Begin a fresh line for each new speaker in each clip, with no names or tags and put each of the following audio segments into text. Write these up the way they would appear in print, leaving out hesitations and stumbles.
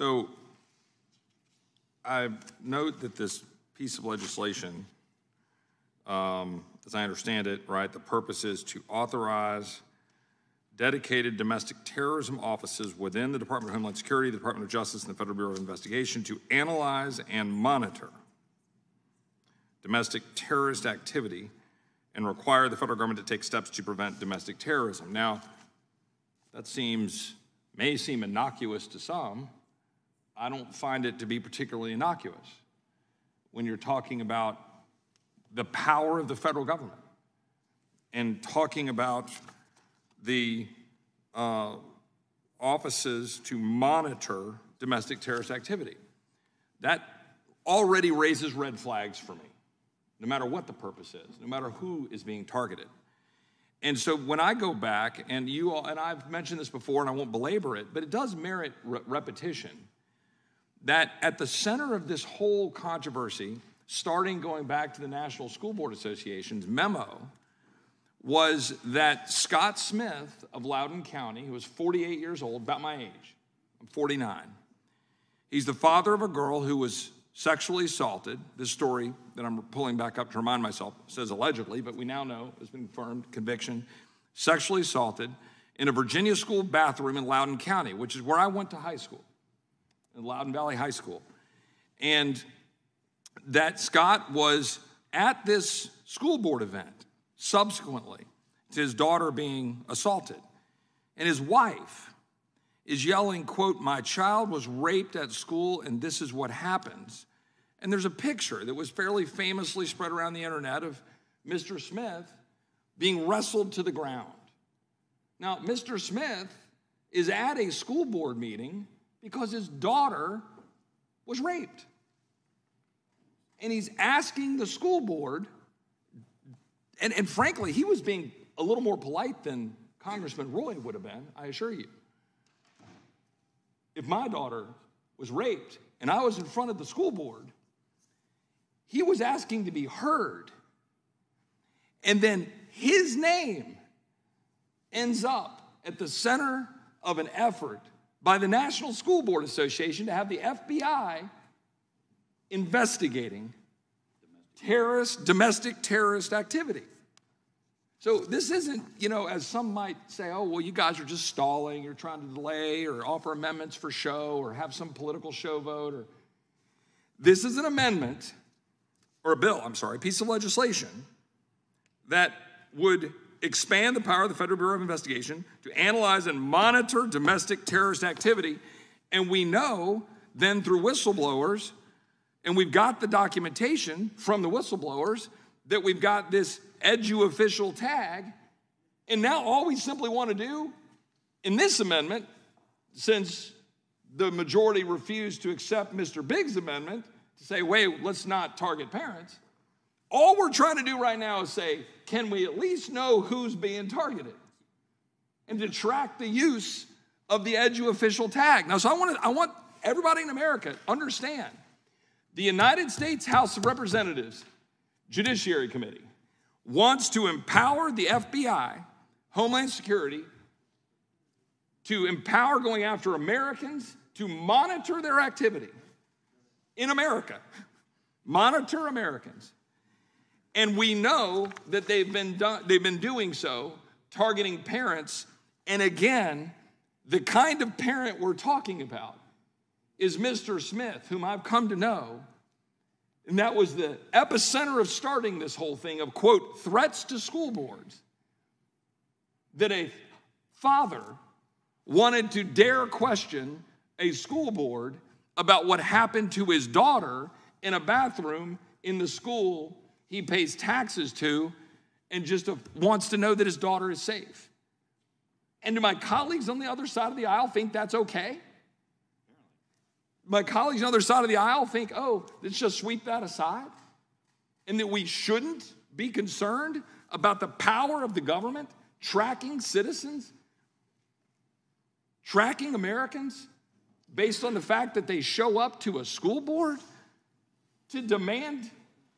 So I note that this piece of legislation, as I understand it, right, the purpose is to authorize dedicated domestic terrorism offices within the Department of Homeland Security, the Department of Justice, and the Federal Bureau of Investigation to analyze and monitor domestic terrorist activity and require the federal government to take steps to prevent domestic terrorism. Now, that may seem innocuous to some. I don't find it to be particularly innocuous when you're talking about the power of the federal government and talking about the offices to monitor domestic terrorist activity. That already raises red flags for me, no matter what the purpose is, no matter who is being targeted. And so when I go back, and you all, and I've mentioned this before and I won't belabor it, but it does merit repetition, that at the center of this whole controversy, starting going back to the National School Board Association's memo, was that Scott Smith of Laudon County, who was 48 years old, about my age, I'm 49. He's the father of a girl who was sexually assaulted. This story that I'm pulling back up to remind myself says allegedly, but we now know has been confirmed, conviction, sexually assaulted in a Virginia school bathroom in Laudon County, which is where I went to high school, in Loudoun Valley High School. And that Scott was at this school board event subsequently to his daughter being assaulted. And his wife is yelling, quote, "My child was raped at school and this is what happens." And there's a picture that was fairly famously spread around the internet of Mr. Smith being wrestled to the ground. Now, Mr. Smith is at a school board meeting because his daughter was raped. And he's asking the school board, and frankly, he was being a little more polite than Congressman Roy would have been, I assure you. If my daughter was raped and I was in front of the school board, he was asking to be heard. And then his name ends up at the center of an effort by the National School Board Association to have the FBI investigating domestic terrorist activity. So this isn't, as some might say, oh, well, you guys are just stalling, you're trying to delay or offer amendments for show or have some political show vote. This is an amendment, or a piece of legislation that would expand the power of the Federal Bureau of Investigation to analyze and monitor domestic terrorist activity. And we know then through whistleblowers, and we've got the documentation from the whistleblowers, that we've got this edu official tag. And now all we simply want to do in this amendment, since the majority refused to accept Mr. Biggs' amendment to say, wait, let's not target parents. All we're trying to do right now is say, can we at least know who's being targeted? And to track the use of the edu official tag. Now, so I want everybody in America to understand the United States House of Representatives Judiciary Committee wants to empower the FBI, Homeland Security, to empower going after Americans to monitor their activity in America. Monitor Americans. And we know that they've been doing so, targeting parents. And again, the kind of parent we're talking about is Mr. Smith, whom I've come to know. And that was the epicenter of starting this whole thing of, quote, threats to school boards. That a father wanted to dare question a school board about what happened to his daughter in a bathroom in the school he pays taxes to, and just wants to know that his daughter is safe. And do my colleagues on the other side of the aisle think that's okay? My colleagues on the other side of the aisle think, oh, let's just sweep that aside? And that we shouldn't be concerned about the power of the government tracking citizens, tracking Americans based on the fact that they show up to a school board to demand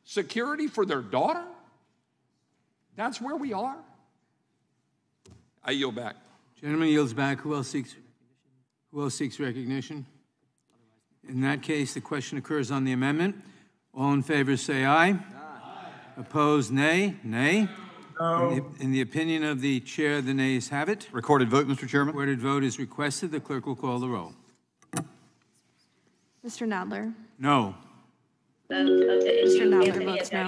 security for their daughter? That's where we are. I yield back.
Gentleman yields back. Who else seeks recognition? In that case, the question occurs on the amendment. All in favor say aye. Aye. Opposed, nay. Nay. No. In the opinion of the chair, the nays have it.
Recorded vote, Mr. Chairman.
Recorded vote is requested. The clerk will call the roll.
Mr. Nadler?
No.
Mr. Nadler votes no.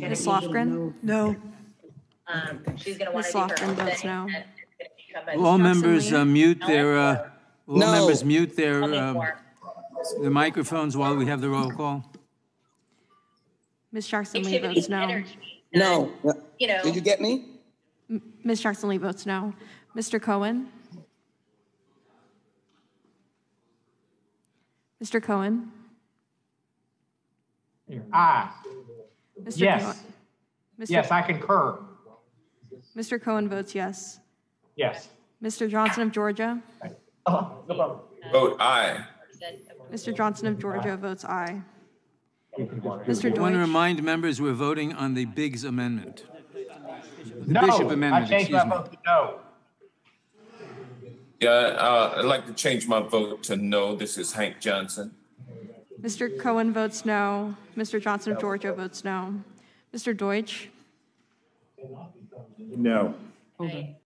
Ms. Lofgren?
No.
She's going to want
Ms.
to do her
Lofgren
own
votes
thing,
no.
and it's gonna become a-
All members
Jackson-Lee?
mute their members mute their
I'll make more.
the microphones while we have the roll call.
Ms. Jackson-Lee
Activity,
votes no.
energy,
No.
You know.
Did you get me?
Ms. Jackson-Lee votes no. Mr. Cohen? Mr. Cohen?
Aye.
Mr.
Yes.
Cohen? Mr.
Yes, I concur.
Mr. Cohen votes yes.
Yes.
Mr. Johnson of Georgia?
Vote aye.
Mr. Johnson of Georgia votes aye. Mr.
I want to
Deutsch?
remind members we're voting on the Biggs amendment. The
No,
Bishop amendment,
I changed my
excuse me.
vote to no.
Yeah, I'd like to change my vote to no. This is Hank Johnson.
Mr. Cohen votes no. Mr. Johnson of Georgia votes no. Mr. Deutsch?
No.